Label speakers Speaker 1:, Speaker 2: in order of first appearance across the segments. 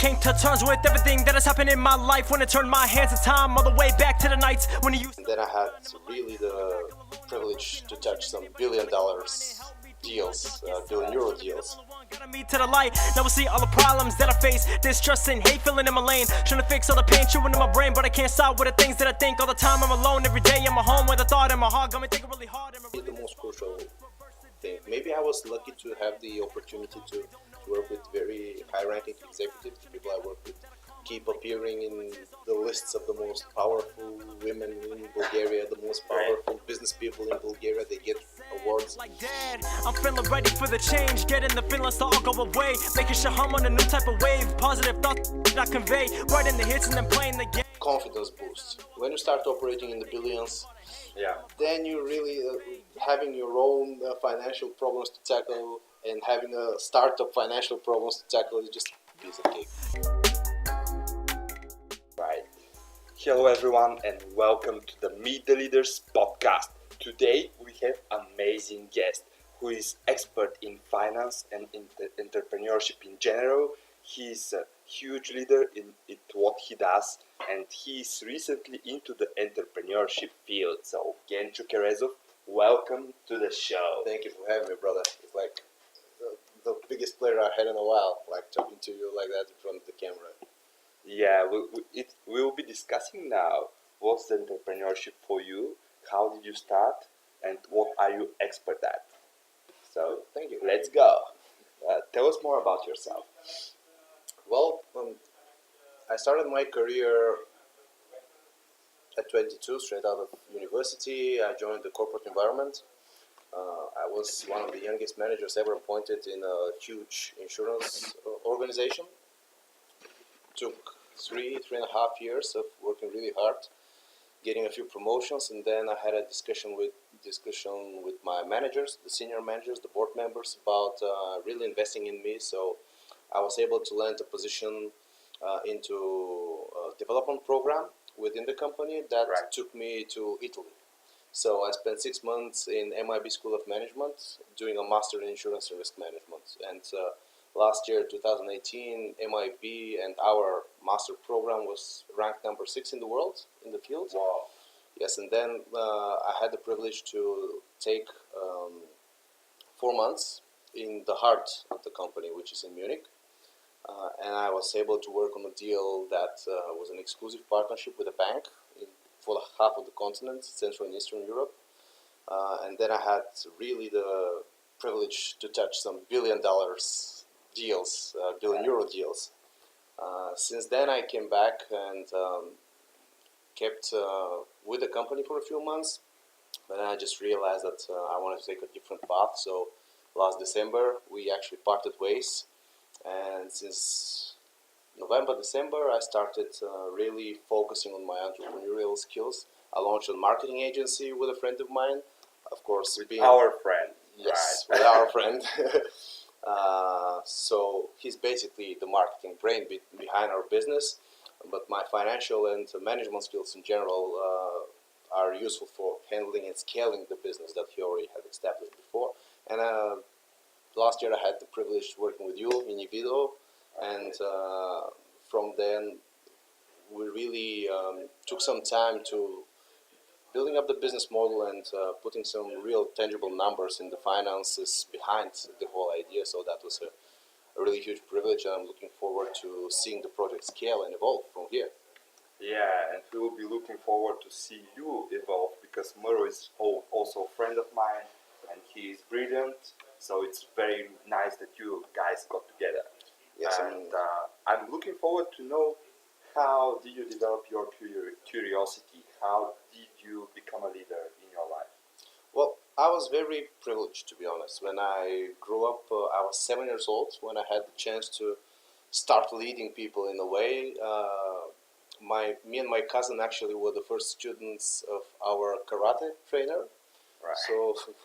Speaker 1: came to terms with everything that has happened in my life. When I turned my hands to time, all the way back to the nights when you used.
Speaker 2: And then I had really the privilege to touch some $1 billion deals, billion euro deals.
Speaker 1: Got me to the light. Now we see all the problems that I face. Distrust and hate filling in my lane. Trying to fix all the pain chewing in my brain, but I can't stop with the things that I think all the time. I'm alone every day. I'm at home with a thought in my heart. Got me thinking really hard.
Speaker 2: The most crucial thing. Maybe I was lucky to have the opportunity to work with very high-ranking executives. The people I work with keep appearing in the lists of the most powerful women in Bulgaria, the most powerful business people in Bulgaria. They get awards.
Speaker 1: Like dad, I'm feeling ready for the change. Getting the feelings to all go away. Making sure I'm on a new type of wave. Positive thoughts that I convey. Writing the hits and then playing the game.
Speaker 2: Confidence boost. When you start operating in the billions, then you really having your own financial problems to tackle, and having a startup financial problems to tackle is just a piece of cake.
Speaker 3: Right. Hello everyone and welcome to the Meet the Leaders podcast. Today we have amazing guest who is expert in finance and in entrepreneurship in general. He is a huge leader in what he does, and he is recently into the entrepreneurship field. So Gencho Kerezov, welcome to the show.
Speaker 2: Thank you for having me, brother. It's like the biggest pleasure I had in a while, like talking to you like that in front of the camera.
Speaker 3: Yeah, we will be discussing now what's the entrepreneurship for you, how did you start, and what are you expert at. So,
Speaker 2: thank you.
Speaker 3: Let's go. Tell us more about yourself.
Speaker 2: Well, I started my career at 22, straight out of university. I joined the corporate environment. I was one of the youngest managers ever appointed in a huge insurance organization. Took three and a half years of working really hard, getting a few promotions, and then I had a discussion with my managers, the senior managers, the board members, about really investing in me. So I was able to land a position into a development program within the company that took me to Italy. So I spent 6 months in MIB School of Management doing a master in insurance and risk management. And last year, 2018, MIB and our master program was ranked number 6 in the world in the field.
Speaker 3: Wow.
Speaker 2: Yes, and then I had the privilege to take 4 months in the heart of the company, which is in Munich. And I was able to work on a deal that was an exclusive partnership with a bank for half of the continent, Central and Eastern Europe. And then I had really the privilege to touch some $1 billion deals, billion euro deals. Since then I came back and kept with the company for a few months, but then I just realized that I wanted to take a different path. So last December we actually parted ways, and since November, December I started really focusing on my entrepreneurial skills. I launched a marketing agency with a friend of mine, of course.
Speaker 3: With our friend.
Speaker 2: Yes,
Speaker 3: right.
Speaker 2: With our friend. So he's basically the marketing brain behind our business, but my financial and management skills in general are useful for handling and scaling the business that he already had established before. And last year I had the privilege working with you in E02, and from then we really took some time to building up the business model and putting some real tangible numbers in the finances behind the whole idea. So that was a really huge privilege, and I'm looking forward to seeing the project scale and evolve from here.
Speaker 3: Yeah, and we will be looking forward to see you evolve, because Muro is also a friend of mine and he is brilliant. So it's very nice that you guys got together.
Speaker 2: Yes,
Speaker 3: and I'm looking forward to know, how did you develop your curiosity? How did you become a leader in your life?
Speaker 2: Well, I was very privileged, to be honest. When I grew up, I was 7 years old when I had the chance to start leading people in a way. Me and my cousin actually were the first students of our karate trainer.
Speaker 3: Right.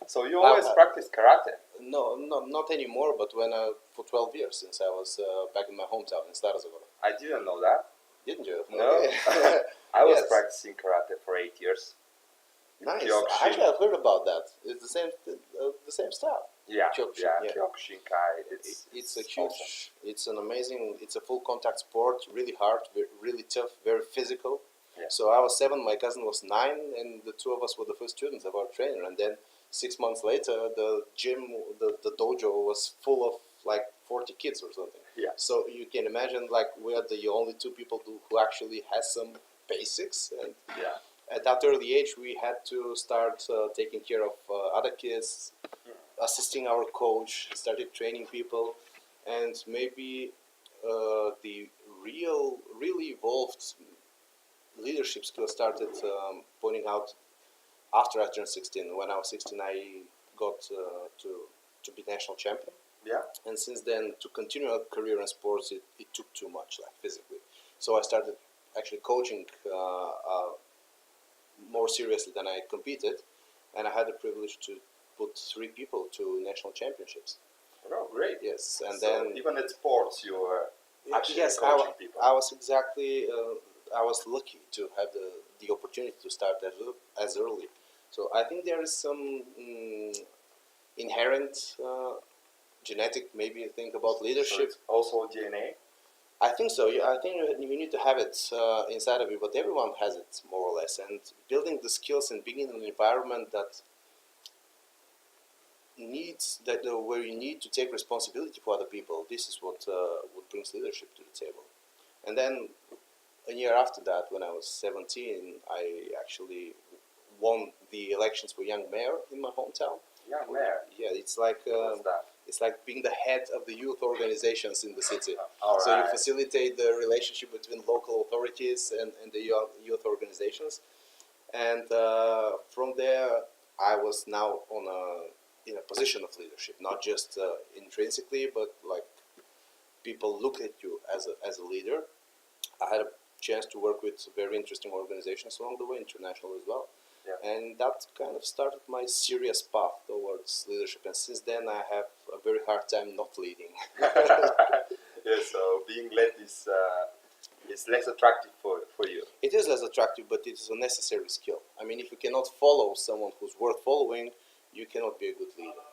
Speaker 3: So you always practiced karate?
Speaker 2: No, not anymore, but for 12 years, since I was back in my hometown in Starozagora.
Speaker 3: I didn't know that.
Speaker 2: Didn't you?
Speaker 3: No.
Speaker 2: Okay.
Speaker 3: I was practicing karate for 8 years.
Speaker 2: Nice. Actually, I've heard about that. It's the same style.
Speaker 3: Yeah,
Speaker 2: Kyokushin, yeah.
Speaker 3: Kyokushinkai.
Speaker 2: It's a huge,
Speaker 3: awesome.
Speaker 2: it's an amazing, it's a full contact sport, really hard, really tough, very physical.
Speaker 3: Yeah.
Speaker 2: So I was 7, my cousin was 9, and the two of us were the first students of our trainer. And then 6 months later, the gym, the dojo was full of like 40 kids or something.
Speaker 3: Yeah.
Speaker 2: So you can imagine, like, we are the only two people who actually has some basics. And
Speaker 3: Yeah.
Speaker 2: at that early age, we had to start taking care of other kids, assisting our coach, started training people, and maybe the really evolved leadership skills started pointing out after I turned 16. When I was 16, I got to be national champion.
Speaker 3: Yeah.
Speaker 2: And since then, to continue a career in sports, it took too much, like physically. So I started actually coaching more seriously than I competed, and I had the privilege to put 3 people to national championships.
Speaker 3: Oh, great.
Speaker 2: Yes, and
Speaker 3: so
Speaker 2: then
Speaker 3: even at sports, you were actually
Speaker 2: yes,
Speaker 3: coaching people.
Speaker 2: I was exactly I was lucky to have the opportunity to start as early. So I think there is some inherent genetic maybe think about
Speaker 3: So
Speaker 2: leadership.
Speaker 3: it's also DNA.
Speaker 2: I think so. I think you need to have it inside of you, but everyone has it more or less. And building the skills and being in an environment that needs that where you need to take responsibility for other people. This is what brings leadership to the table. And then a year after that, when I was 17, I actually won the elections for young mayor in my hometown.
Speaker 3: Young mayor.
Speaker 2: Yeah, it's like
Speaker 3: What's that?
Speaker 2: it's like being the head of the youth organizations in the city.
Speaker 3: All
Speaker 2: So you
Speaker 3: right.
Speaker 2: facilitate the relationship between local authorities and the youth organizations. And from there, I was now in a position of leadership, not just intrinsically, but like people look at you as a leader. I had a chance to work with very interesting organizations along the way, international as well.
Speaker 3: Yeah.
Speaker 2: And that kind of started my serious path towards leadership. And since then, I have a very hard time not leading.
Speaker 3: Yeah, so being led is less attractive for you.
Speaker 2: It is less attractive, but it is a necessary skill. I mean, if you cannot follow someone who's worth following, you cannot be a good leader.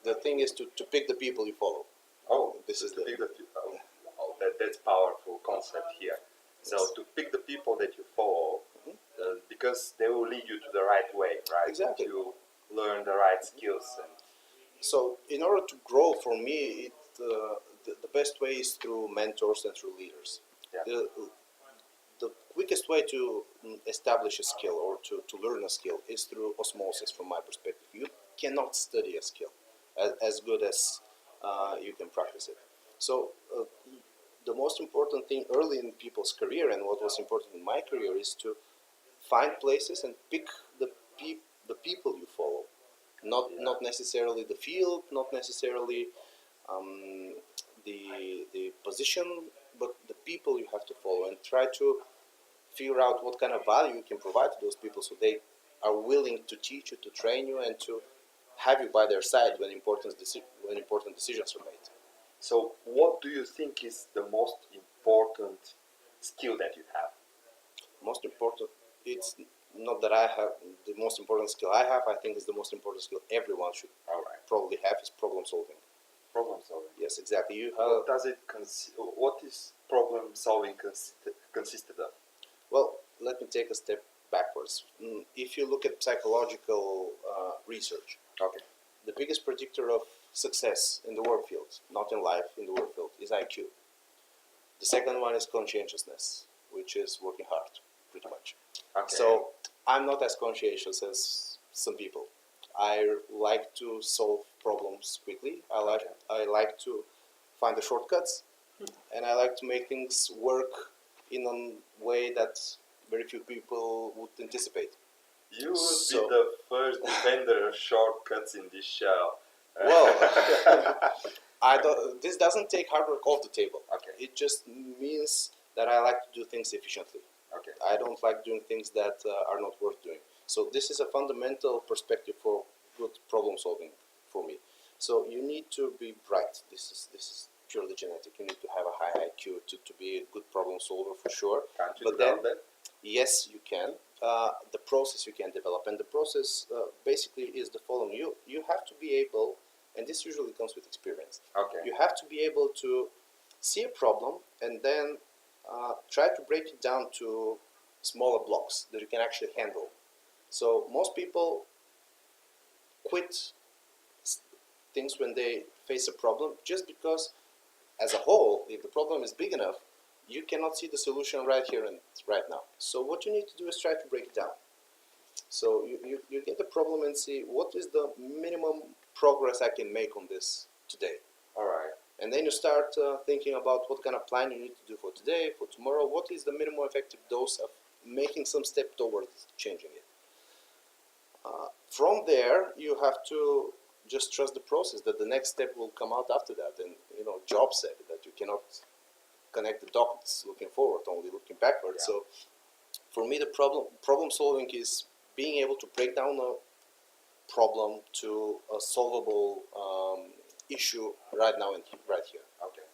Speaker 2: The thing is to pick the people you follow.
Speaker 3: Oh,
Speaker 2: This is
Speaker 3: to
Speaker 2: the-
Speaker 3: pick the that's powerful concept here. So
Speaker 2: Yes.
Speaker 3: to pick the people that you follow, because they will lead you to the right way, right?
Speaker 2: Exactly.
Speaker 3: To learn the right skills and
Speaker 2: So, in order to grow, for me, the best way is through mentors and through leaders.
Speaker 3: Yeah.
Speaker 2: The quickest way to establish a skill or to learn a skill is through osmosis, from my perspective. You cannot study a skill as good as you can practice it. So, the most important thing early in people's career, and what was important in my career, is to find places and pick the people you follow. Not necessarily the field, not necessarily the position, but the people you have to follow, and try to figure out what kind of value you can provide to those people, so they are willing to teach you, to train you, and to have you by their side when important decisions are made.
Speaker 3: so what do you think is the most important skill that you have?
Speaker 2: Most important, it's not that I have the most important skill I have. I think is the most important skill everyone should
Speaker 3: All right.
Speaker 2: probably have is problem solving.
Speaker 3: Problem solving.
Speaker 2: Yes, exactly.
Speaker 3: What does it what is problem solving consisted of?
Speaker 2: Well, let me take a step backwards. If you look at psychological research,
Speaker 3: Okay.
Speaker 2: the biggest predictor of success in the work field, not in life, in the work field, is IQ. The second one is conscientiousness, which is working hard, pretty much.
Speaker 3: Okay.
Speaker 2: So I'm not as conscientious as some people. I like to solve problems quickly. I like to find the shortcuts, and I like to make things work in a way that very few people would anticipate.
Speaker 3: You would
Speaker 2: So-
Speaker 3: be the first defender of shortcuts in this show.
Speaker 2: Well, this doesn't take hard work off the table.
Speaker 3: Okay.
Speaker 2: It just means that I like to do things efficiently.
Speaker 3: Okay.
Speaker 2: I don't like doing things that are not worth doing. So this is a fundamental perspective for good problem solving for me. So you need to be bright. This is purely genetic. You need to have a high IQ to be a good problem solver for sure.
Speaker 3: Can't you
Speaker 2: But
Speaker 3: develop
Speaker 2: then,
Speaker 3: that?
Speaker 2: yes, you can. The process you can develop, and the process basically is the following: you have to be able and this usually comes with experience.
Speaker 3: Okay.
Speaker 2: You have to be able to see a problem and then try to break it down to smaller blocks that you can actually handle. So most people quit things when they face a problem just because, as a whole, if the problem is big enough, you cannot see the solution right here and right now. So what you need to do is try to break it down. So you get the problem and see what is the minimum progress I can make on this today.
Speaker 3: All right.
Speaker 2: And then you start thinking about what kind of plan you need to do for today, for tomorrow. What is the minimum effective dose of making some step towards changing it? From there, you have to just trust the process that the next step will come out after that. And Job said that you cannot connect the dots looking forward, only looking backward.
Speaker 3: Yeah.
Speaker 2: So, for me, the problem solving is being able to break down a problem to a solvable issue right now and right here.
Speaker 3: Okay.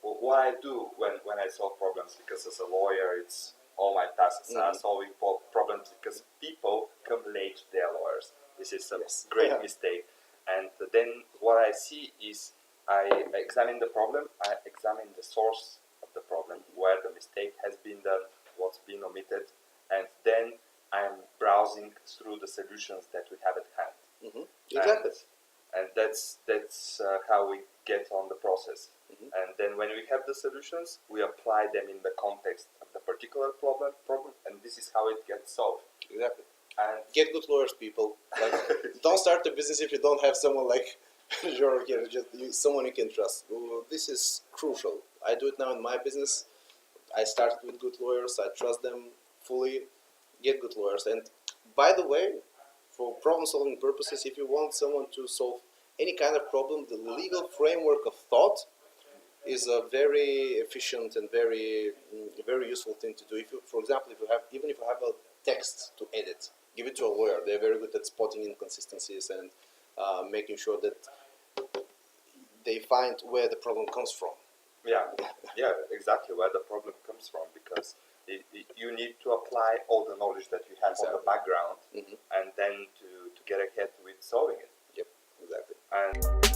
Speaker 3: What I do when I solve problems, because as a lawyer, it's all my tasks are solving problems because people come late to their lawyers. This is a great mistake. And then what I see is I examine the problem, I examine the source of the problem, where the mistake has been done, what's been omitted, and then I'm browsing through the solutions that we have at hand.
Speaker 2: Exactly.
Speaker 3: And that's how we get on the process. And then when we have the solutions, we apply them in the context of the particular problem, and this is how it gets solved.
Speaker 2: Exactly.
Speaker 3: And
Speaker 2: Get good lawyers, people. Like, don't start a business if you don't have someone like Gencho here, someone you can trust. This is crucial. I do it now in my business. I started with good lawyers. I trust them fully. Get good lawyers. And by the way, for problem-solving purposes, if you want someone to solve any kind of problem, the legal framework of thought is a very efficient and very useful thing to do. If you, for example, if you have a text to edit, give it to a lawyer. They're very good at spotting inconsistencies and making sure that they find where the problem comes from.
Speaker 3: yeah, exactly where the problem comes from, because you need to apply all the knowledge that you have on the background, and then to get ahead with solving it.
Speaker 2: Yep, exactly.
Speaker 3: And